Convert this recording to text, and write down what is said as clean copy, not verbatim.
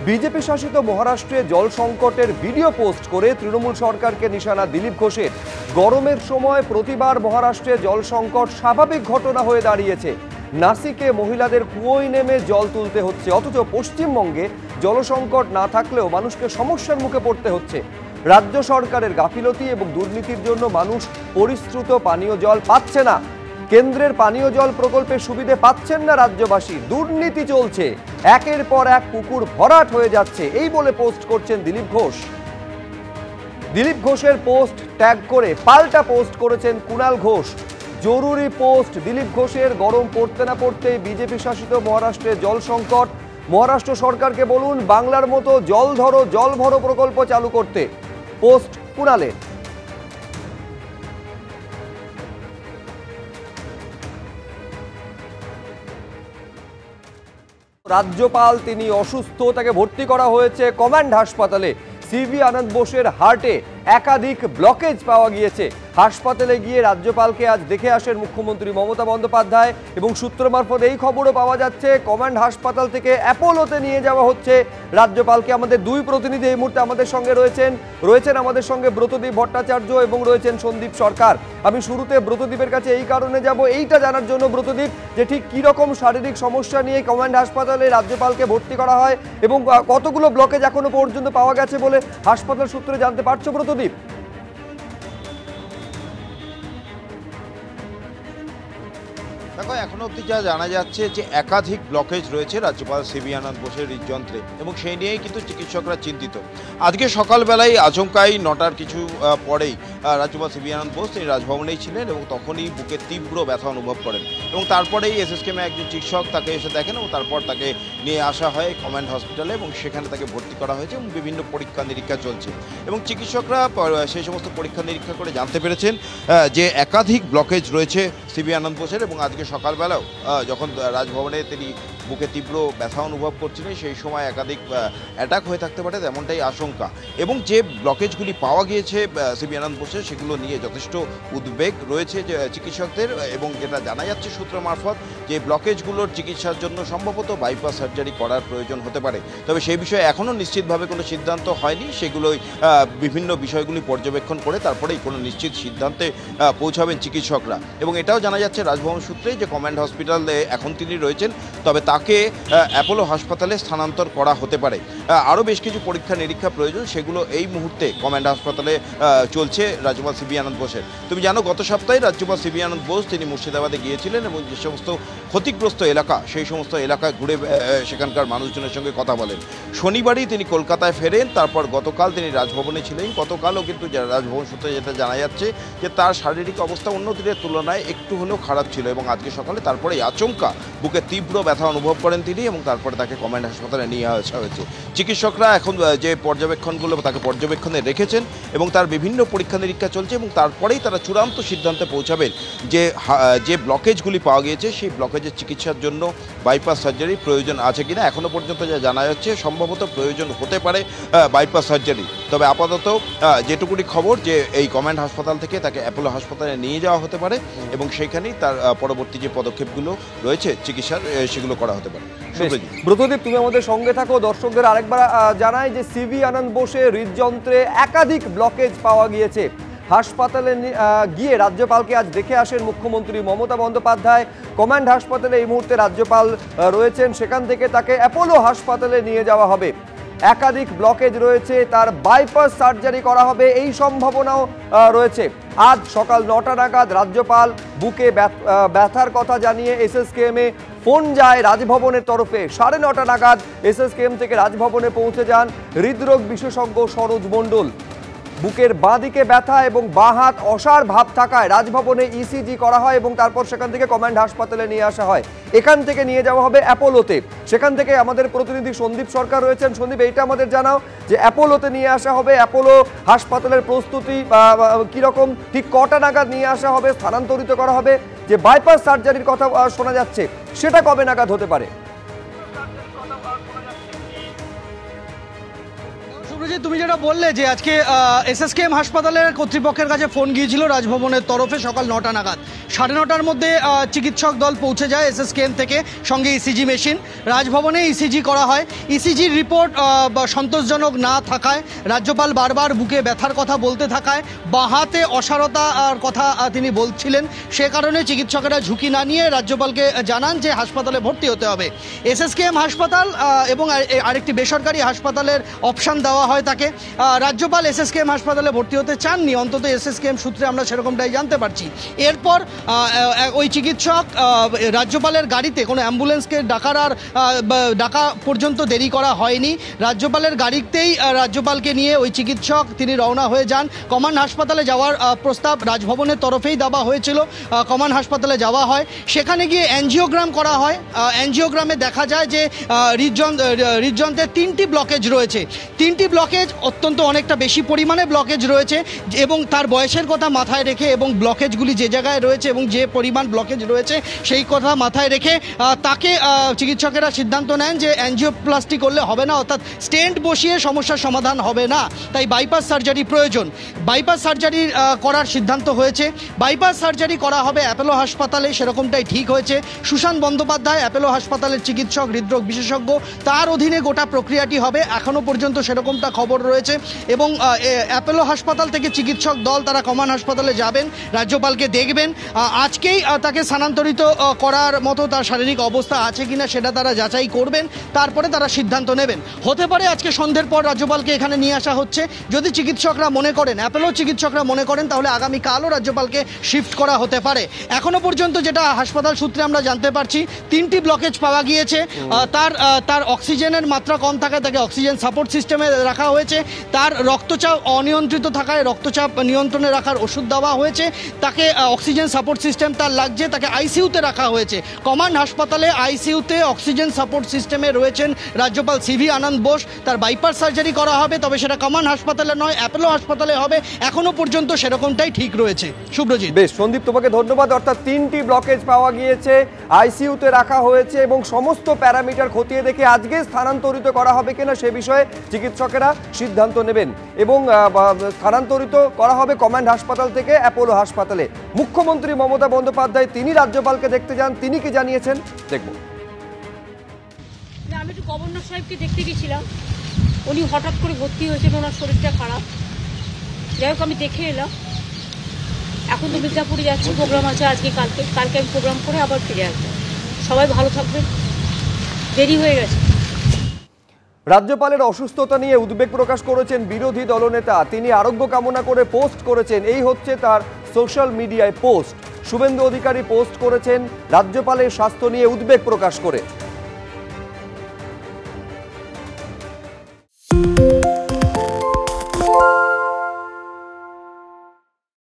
BJP শাসিত মহারাষ্ট্রে জল সংকটের ভিডিও পোস্ট করে তৃণমূল সরকারকে নিশানা দিলীপ ঘোষের। গরমের সময় প্রতিবার মহারাষ্ট্রে জল সংকট স্বাভাবিক ঘটনা হয়ে দাঁড়িয়েছে। নাসিকে মহিলাদের কুয়োয় নেমে জল তুলতে হচ্ছে, অথচ পশ্চিমবঙ্গে জলসংকট না থাকলেও মানুষকে সমস্যার মুখে পড়তে হচ্ছে। রাজ্য সরকারের গাফিলতি এবং দুর্নীতির জন্য মানুষ পরিশ্রুত পানীয় জল পাচ্ছে না। কেন্দ্রের পানীয় জল প্রকল্পের সুবিধে পাচ্ছেন না রাজ্যবাসী। দুর্নীতি চলছে, একের পর এক পুকুর ভরাট হয়ে যাচ্ছে, এই বলে পোস্ট করছেন দিলীপ ঘোষ। দিলীপ ঘোষের পোস্ট ট্যাগ করে পাল্টা পোস্ট করেছেন কুণাল ঘোষ। জরুরি পোস্ট দিলীপ ঘোষের। গরম পড়তে না পড়তেই বিজেপি শাসিত মহারাষ্ট্রে জল সংকট। মহারাষ্ট্র সরকারকে বলুন বাংলার মতো জল ধরো জল ভরো প্রকল্প চালু করতে। পোস্ট কুণালের। রাজ্যপাল তিনি অসুস্থ, তাকে ভর্তি করা হয়েছে কমান্ড হাসপাতালে। সিভি আনন্দ বোসের হার্টে একাধিক ব্লকেজ পাওয়া গিয়েছে। হাসপাতালে গিয়ে রাজ্যপালকে আজ দেখে আসেন মুখ্যমন্ত্রী মমতা বন্দ্যোপাধ্যায় এবং সূত্র মারফত এই খবরও পাওয়া যাচ্ছে কমান্ড হাসপাতাল থেকে অ্যাপোলোতে নিয়ে যাওয়া হচ্ছে রাজ্যপালকে। আমাদের দুই প্রতিনিধি এই মুহূর্তে আমাদের সঙ্গে রয়েছেন আমাদের সঙ্গে ব্রতদীপ ভট্টাচার্য এবং রয়েছেন সন্দীপ সরকার। আমি শুরুতে ব্রতদীপের কাছে এই কারণে যাব, এইটা জানার জন্য ব্রতদীপ, যে ঠিক কীরকম শারীরিক সমস্যা নিয়ে কমান্ড হাসপাতালে রাজ্যপালকে ভর্তি করা হয় এবং কতগুলো ব্লকেজ এখনো পর্যন্ত পাওয়া গেছে বলে হাসপাতাল সূত্রে জানতে পারছো ব্রতদীপ? দেখো, এখনো অবধি যা জানা যাচ্ছে যে একাধিক ব্লকেজ রয়েছে রাজ্যপাল সিভি আনন্দ বোসের হৃদযন্ত্রে এবং সেই নিয়েই কিন্তু চিকিৎসকরা চিন্তিত। আজকে সকালবেলায় আচমকাই 9টার কিছু পরেই রাজ্যপাল সিভি আনন্দ বোস তিনি রাজভবনেই ছিলেন এবং তখনই বুকে তীব্র ব্যথা অনুভব করেন এবং তারপরেই এসএসকেএমে একজন চিকিৎসক তাকে এসে দেখেন এবং তারপর তাকে নিয়ে আসা হয় কমান্ড হসপিটালে এবং সেখানে তাকে ভর্তি করা হয়েছে এবং বিভিন্ন পরীক্ষা নিরীক্ষা চলছে এবং চিকিৎসকরা সেই সমস্ত পরীক্ষা নিরীক্ষা করে জানতে পেরেছেন যে একাধিক ব্লকেজ রয়েছে সিভি আনন্দ বোসের এবং আজকে সকালবেলাও যখন রাজভবনে তিনি বুকে তীব্র ব্যথা অনুভব করছিলেন সেই সময় একাধিক অ্যাটাক হয়ে থাকতে পারে এমনটাই আশঙ্কা এবং যে ব্লকেজগুলি পাওয়া গিয়েছে সিভি আনন্দ বোসের সেগুলো নিয়ে যথেষ্ট উদ্বেগ রয়েছে যে চিকিৎসকদের এবং যেটা জানা যাচ্ছে সূত্র মারফত যে ব্লকেজগুলোর চিকিৎসার জন্য সম্ভবত বাইপাস সার্জারি করার প্রয়োজন হতে পারে। তবে সেই বিষয়ে এখনও নিশ্চিতভাবে কোনো সিদ্ধান্ত হয়নি, সেগুলোই বিভিন্ন বিষয়গুলি পর্যবেক্ষণ করে তারপরেই কোনো নিশ্চিত সিদ্ধান্তে পৌঁছাবেন চিকিৎসকরা এবং এটাও জানা যাচ্ছে রাজভবন সূত্রে যে কমান্ড হসপিটালে এখন তিনি রয়েছেন, তবে তাকে অ্যাপোলো হাসপাতালে স্থানান্তর করা হতে পারে। আরও বেশ কিছু পরীক্ষা নিরীক্ষা প্রয়োজন, সেগুলো এই মুহূর্তে কমান্ড হাসপাতালে চলছে রাজ্যপাল সিভি আনন্দ বোসের। তুমি জানো গত সপ্তাহে রাজ্যপাল সিভি আনন্দ বোস তিনি মুর্শিদাবাদে গিয়েছিলেন এবং যে সমস্ত ক্ষতিগ্রস্ত এলাকা সেই সমস্ত এলাকায় ঘুরে সেখানকার মানুষজনের সঙ্গে কথা বলেন। শনিবারই তিনি কলকাতায় ফেরেন, তারপর গতকাল তিনি রাজভবনে ছিলেন। গতকালও কিন্তু রাজভবন সূত্রে যেটা জানা যাচ্ছে যে তার শারীরিক অবস্থা অন্য দিনের তুলনায় একটু হলেও খারাপ ছিল এবং আজকে সকালে তারপরে আচমকা বুকে তীব্র ব্যথা অনুভব করেন তিনি এবং তারপরে তাকে কমান্ড হাসপাতালে নিয়ে আসা হয়েছে। চিকিৎসকরা এখন যে পর্যবেক্ষণগুলো তাকে পর্যবেক্ষণে রেখেছেন এবং তার বিভিন্ন পরীক্ষা নিরীক্ষা চলছে এবং তারপরেই তারা চূড়ান্ত সিদ্ধান্তে পৌঁছাবেন যে ব্লকেজগুলি পাওয়া গিয়েছে সেই ব্লকেজের চিকিৎসার জন্য বাইপাস সার্জারি প্রয়োজন আছে কিনা। এখনও পর্যন্ত যা জানা যাচ্ছে সম্ভবত প্রয়োজন হতে পারে বাইপাস সার্জারি। তবে আপাতত যেটুকুনি খবর যে এই কমান্ড হাসপাতাল থেকে তাকে অ্যাপোলো হাসপাতালে নিয়ে যাওয়া হতে পারে এবং সেইখানেই তার পরবর্তী যে পদক্ষেপগুলো রয়েছে চিকিৎসার সেগুলো করা হতে পারে। ব্রতদীপ, তুমি আমাদের সঙ্গে থাকো। দর্শকদের আরেকবার জানাই যে সিভি আনন্দ বোসের হৃদযন্ত্রে একাধিক ব্লকেজ পাওয়া গিয়েছে। হাসপাতালে গিয়ে রাজ্যপালকে আজ দেখে আসেন মুখ্যমন্ত্রী মমতা বন্দ্যোপাধ্যায়। কমান্ড হাসপাতালে এই মুহূর্তে রাজ্যপাল রয়েছেন, সেখান থেকে তাকে অ্যাপোলো হাসপাতালে নিয়ে যাওয়া হবে। একাধিক ব্লকেজ রয়েছে, তার বাইপাস সার্জারি করা হবে এই সম্ভাবনাও রয়েছে। আজ সকাল 9টা নাগাদ রাজ্যপাল বুকে ব্যথার কথা জানিয়ে এসএসকেএমে ফোন যায় রাজভবনের তরফে। 9:30 নাগাদ এসএসকেএম থেকে রাজভবনে পৌঁছে যান হৃদরোগ বিশেষজ্ঞ সরোজ মণ্ডল। বুকের বাঁ দিকে ব্যথা এবং বাঁ হাত অসাড় ভাব থাকায় রাজভবনে ইসিজি করা হয় এবং তারপর সেখান থেকে কমান্ড হাসপাতালে নিয়ে আসা হয়। এখান থেকে নিয়ে যাওয়া হবে অ্যাপোলোতে। সেখান থেকে আমাদের প্রতিনিধি সন্দীপ সরকার রয়েছেন। সন্দীপ, এইটা আমাদের জানাও যে অ্যাপোলোতে নিয়ে আসা হবে। অ্যাপোলো হাসপাতালের প্রস্তুতি কীরকম, ঠিক কটা নাগাদ নিয়ে আসা হবে, স্থানান্তরিত করা হবে? যে বাইপাস সার্জারির কথা শোনা যাচ্ছে সেটা কবে নাগাদ হতে পারে? সুব্রজিৎ, তুমি যেটা বললে যে আজকে এসএসকেএম হাসপাতালের কর্তৃপক্ষের কাছে ফোন গিয়েছিল রাজভবনের তরফে সকাল 9টা নাগাদ। 9:30টার মধ্যে চিকিৎসক দল পৌঁছে যায় এসএসকেএম থেকে, সঙ্গে ইসিজি মেশিন। রাজভবনে ইসিজি করা হয়। ইসিজির রিপোর্ট সন্তোষজনক না থাকায় রাজ্যপাল বারবার বুকে ব্যথার কথা বলতে থাকায়, বাহাতে অসারতার কথা তিনি বলছিলেন, সে কারণে চিকিৎসকেরা ঝুঁকি না নিয়ে রাজ্যপালকে জানান যে হাসপাতালে ভর্তি হতে হবে। এসএসকেএম হাসপাতাল এবং আরেকটি বেসরকারি হাসপাতালের অপশান দেওয়া হয় তাকে। রাজ্যপাল এসএসকেএম হাসপাতালে ভর্তি হতে চাননি, অন্তত এসএসকেএম সূত্রে আমরা সেরকমটাই জানতে পারছি। এরপর ওই চিকিৎসক রাজ্যপালের গাড়িতে কোনো অ্যাম্বুলেন্সকে ডাকা পর্যন্ত দেরি করা হয়নি। রাজ্যপালের গাড়িতেই রাজ্যপালকে নিয়ে ওই চিকিৎসক তিনি রওনা হয়ে যান। কমান্ড হাসপাতালে যাওয়ার প্রস্তাব রাজভবনের তরফেই দেওয়া হয়েছিল। কমান্ড হাসপাতালে যাওয়া হয়, সেখানে গিয়ে অ্যাঞ্জিওগ্রাম করা হয়। অ্যাঞ্জিওগ্রামে দেখা যায় যে হৃদযন্ত্রের 3টি ব্লকেজ রয়েছে। 3টি ব্লকেজ অত্যন্ত অনেকটা বেশি পরিমাণে ব্লকেজ রয়েছে, এবং তার বয়সের কথা মাথায় রেখে এবং ব্লকেজগুলি যে জায়গায় রয়েছে এবং যে পরিমাণ ব্লকেজ রয়েছে সেই কথা মাথায় রেখে তাকে চিকিৎসকেরা সিদ্ধান্ত নেন যে অ্যাঞ্জিওপ্লাস্টি করলে হবে না, অর্থাৎ স্টেন্ট বসিয়ে সমস্যার সমাধান হবে না, তাই বাইপাস সার্জারি প্রয়োজন। বাইপাস সার্জারি করার সিদ্ধান্ত হয়েছে। বাইপাস সার্জারি করা হবে অ্যাপোলো হাসপাতালে, সেরকমটাই ঠিক হয়েছে। সুশান্ত বন্দ্যোপাধ্যায় অ্যাপোলো হাসপাতালের চিকিৎসক, হৃদরোগ বিশেষজ্ঞ, তার অধীনে গোটা প্রক্রিয়াটি হবে, এখনও পর্যন্ত সেরকমটা খবর রয়েছে। এবং অ্যাপোলো হাসপাতাল থেকে চিকিৎসক দল তারা কমান্ড হাসপাতালে যাবেন, রাজ্যপালকে দেখবেন। আজকেই তাকে স্থানান্তরিত করার মতো তার শারীরিক অবস্থা আছে কিনা সেটা তারা যাচাই করবেন, তারপরে তারা সিদ্ধান্ত নেবেন। হতে পারে আজকে সন্ধ্যের পর রাজ্যপালকে এখানে নিয়ে আসা হচ্ছে। যদি চিকিৎসকরা মনে করেন, অ্যাপোলো চিকিৎসকরা মনে করেন, তাহলে আগামীকালও রাজ্যপালকে শিফট করা হতে পারে। এখনো পর্যন্ত যেটা হাসপাতাল সূত্রে আমরা জানতে পারছি, 3টি ব্লকেজ পাওয়া গিয়েছে। তার অক্সিজেনের মাত্রা কম থাকায় তাকে অক্সিজেন সাপোর্ট সিস্টেমে রাখা হয়েছে। তার রক্তচাপ অনিয়ন্ত্রিত থাকায় রক্তচাপ নিয়ন্ত্রণে রাখার ওষুধ দেওয়া হয়েছে। তাকে অক্সিজেন সাপোর্ট সিস্টেম তার লাগছে, তাকে আইসিইউতে রাখা হয়েছে। কমান্ড হাসপাতালে আইসিইউতে অক্সিজেন সাপোর্ট সিস্টেমে রয়েছেন রাজ্যপাল সিভি আনন্দ বোস। তার বাইপাস সার্জারি করা হবে, তবে সেটা কমান্ড হাসপাতালে নয়, অ্যাপোলো হাসপাতালে হবে। এখনো পর্যন্ত সেরকমটাই ঠিক রয়েছে। সুব্রজিৎ। বেশ সন্দীপ, তোমাকে ধন্যবাদ। অর্থাৎ 3টি ব্লকেজ পাওয়া গিয়েছে, আইসিইউতে রাখা হয়েছে এবং সমস্ত প্যারামিটার খতিয়ে দেখে আজকে স্থানান্তরিত করা হবে কিনা সে বিষয়ে চিকিৎসকেরা সিদ্ধান্ত নেবেন এবং স্থানান্তরিত করা হবে কমান্ড হাসপাতাল থেকে অ্যাপোলো হাসপাতালে। মুখ্যমন্ত্রী মমতা বন্দ্যোপাধ্যায় তিনি রাজ্যপালকে দেখতে যান, তিনি কি জানিয়েছেন দেখব। আমি একটু গভর্নর সাহেবকে দেখতে গেছিলাম, উনি হঠাৎ করে ভর্তি হয়েছেন, ওনার শরীরটা খারাপ। যাই হোক আমি দেখে এলাম। এখন তো মির্জাপুরে যাচ্ছি, প্রোগ্রাম আছে আজকে কালকে আমি প্রোগ্রাম করে আবার ফিরে আসবো। সবাই ভালো থাকবেন, দেরি হয়ে গেছে। রাজ্যপালের অসুস্থতা নিয়ে উদ্বেগ প্রকাশ করেছেন বিরোধী দলনেতা। তিনি আরোগ্য কামনা করে পোস্ট করেছেন, এই হচ্ছে তার সোশ্যাল মিডিয়ায় পোস্ট। শুভেন্দু অধিকারী পোস্ট করেছেন রাজ্যপালের স্বাস্থ্য নিয়ে উদ্বেগ প্রকাশ করে।